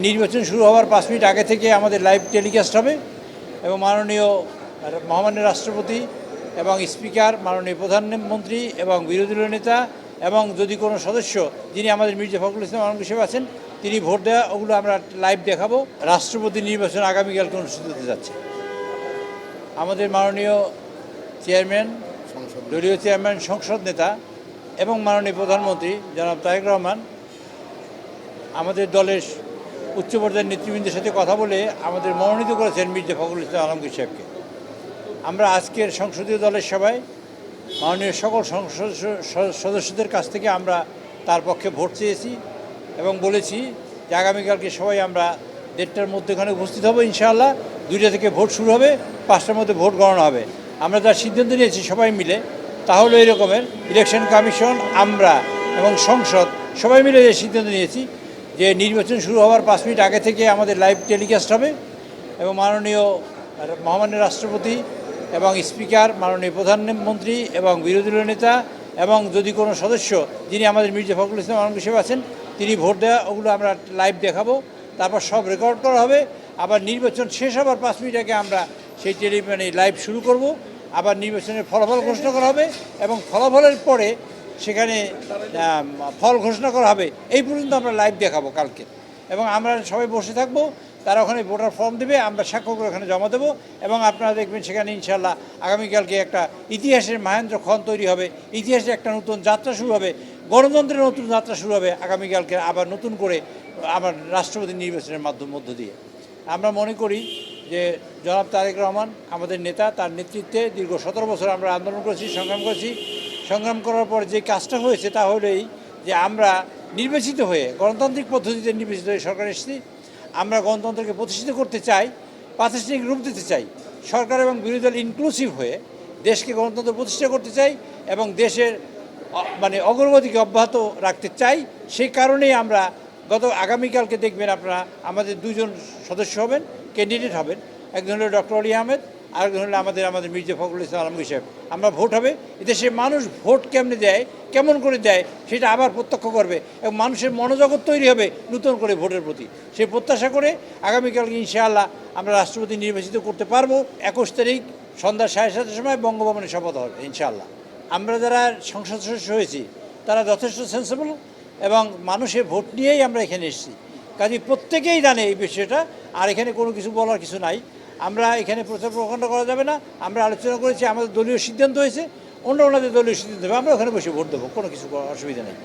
নির্বাচন শুরু হওয়ার 5 মিনিট আগে থেকে আমাদের লাইভ টেলিকাস্ট হবে এবং মাননীয় মহামান্য রাষ্ট্রপতি এবং স্পিকার, মাননীয় প্রধানমন্ত্রী এবং বিরোধী দলীয় নেতা এবং যদি কোনো সদস্য যিনি আমাদের মির্জা ফখরুল ইসলাম আলমগীর সাহেব আছেন তিনি ভোট দেওয়া, ওগুলো আমরা লাইভ দেখাবো। রাষ্ট্রপতি নির্বাচন আগামীকালকে অনুষ্ঠিত হতে যাচ্ছে। আমাদের মাননীয় চেয়ারম্যান, দলীয় চেয়ারম্যান, সংসদ নেতা এবং মাননীয় প্রধানমন্ত্রী জনাব তারেক রহমান আমাদের দলের উচ্চ পর্যায়ের নেতৃবৃন্দের সাথে কথা বলে আমাদের মনোনীত করেছেন মির্জা ফখরুল ইসলাম আলমগীর সাহেবকে। আমরা আজকের সংসদীয় দলের সভায় মাননীয় সকল সংসদ সদস্যদের কাছ থেকে আমরা তার পক্ষে ভোট চেয়েছি এবং বলেছি যে আগামীকালকে সবাই আমরা 1:30টার মধ্যে এখানে উপস্থিত হব। ইনশাআল্লাহ 2টা থেকে ভোট শুরু হবে, 5টার মধ্যে ভোট গণনা হবে। আমরা যার সিদ্ধান্ত নিয়েছি সবাই মিলে তাহলে এই রকমের ইলেকশন কমিশন, আমরা এবং সংসদ সবাই মিলে যে সিদ্ধান্ত নিয়েছি যে নির্বাচন শুরু হওয়ার 5 মিনিট আগে থেকে আমাদের লাইভ টেলিকাস্ট হবে এবং মাননীয় মহামান্য রাষ্ট্রপতি এবং স্পিকার, মাননীয় প্রধানমন্ত্রী এবং বিরোধী দলীয় নেতা এবং যদি কোনো সদস্য যিনি আমাদের মির্জা ফখরুল ইসলাম আলমগীর সাহেব আছেন তিনি ভোট দেওয়া, ওগুলো আমরা লাইভ দেখাবো। তারপর সব রেকর্ড করা হবে। আবার নির্বাচন শেষ হবার 5 মিনিট আগে আমরা সেই লাইভ শুরু করব। আবার নির্বাচনের ফলাফল ঘোষণা করা হবে এবং ফলাফলের পরে সেখানে ফল ঘোষণা করা হবে। এই পর্যন্ত আমরা লাইভ দেখাবো কালকে এবং আমরা সবাই বসে থাকবো। তারা ওখানে ভোটার ফর্ম দেবে, আমরা স্বাক্ষর করে ওখানে জমা দেবো এবং আপনারা দেখবেন সেখানে ইনশাল্লাহ আগামীকালকে একটা ইতিহাসের মহেন্দ্র ক্ষণ তৈরি হবে, ইতিহাসে একটা নতুন যাত্রা শুরু হবে, গণতন্ত্রের নতুন যাত্রা শুরু হবে আগামীকালকে আবার নতুন করে আবার রাষ্ট্রপতি নির্বাচনের মধ্য দিয়ে। আমরা মনে করি যে জনাব তারেক রহমান আমাদের নেতা, তার নেতৃত্বে দীর্ঘ 17 বছর আমরা আন্দোলন করেছি, সংগ্রাম করেছি। সংগ্রাম করার পর যে কাজটা হয়েছে তা হলেই যে আমরা নির্বাচিত হয়ে গণতান্ত্রিক পদ্ধতিতে নির্বাচিত হয়ে সরকার এসেছি। আমরা গণতন্ত্রকে প্রতিষ্ঠিত করতে চাই, প্রাতিষ্ঠানিক রূপ দিতে চাই, সরকার এবং বিরোধী দল ইনক্লুসিভ হয়ে দেশকে গণতন্ত্র প্রতিষ্ঠা করতে চাই এবং দেশের অগ্রগতিকে অব্যাহত রাখতে চাই। সেই কারণেই আমরা আগামীকালকে দেখবেন আপনারা আমাদের 2জন সদস্য হবেন, ক্যান্ডিডেট হবেন। একজন হলো ডক্টর অলি আহমেদ, আরেকজন হলো আমাদের মির্জা ফখরুল ইসলাম আলমগীর সাহেব। আমরা ভোট হবে, এদেশে মানুষ ভোট কেমনে দেয়, কেমন করে দেয় সেটা আবার প্রত্যক্ষ করবে এবং মানুষের মনোজগৎ তৈরি হবে নতুন করে ভোটের প্রতি। সেই প্রত্যাশা করে আগামীকালকে ইনশাআল্লাহ আমরা রাষ্ট্রপতি নির্বাচিত করতে পারবো। 21 তারিখ সন্ধ্যা 7:30 সময় বঙ্গভবনে শপথ হবে ইনশাআল্লাহ। আমরা যারা সংসদ সদস্য হয়েছি তারা যথেষ্ট সেন্সিবল এবং মানুষের ভোট নিয়েই আমরা এখানে এসেছি। কাজে প্রত্যেকেই জানে এই বিষয়টা, আর এখানে কোনো কিছু বলার কিছু নাই। আমরা এখানে প্রচার প্রকাণ্ড করা যাবে না। আমরা আলোচনা করেছি, আমাদের দলীয় সিদ্ধান্ত হয়েছে, ওনাদের দলীয় সিদ্ধান্ত হবে, আমরা ওখানে বসে ভোট দেবো, কোনো কিছু অসুবিধা নেই।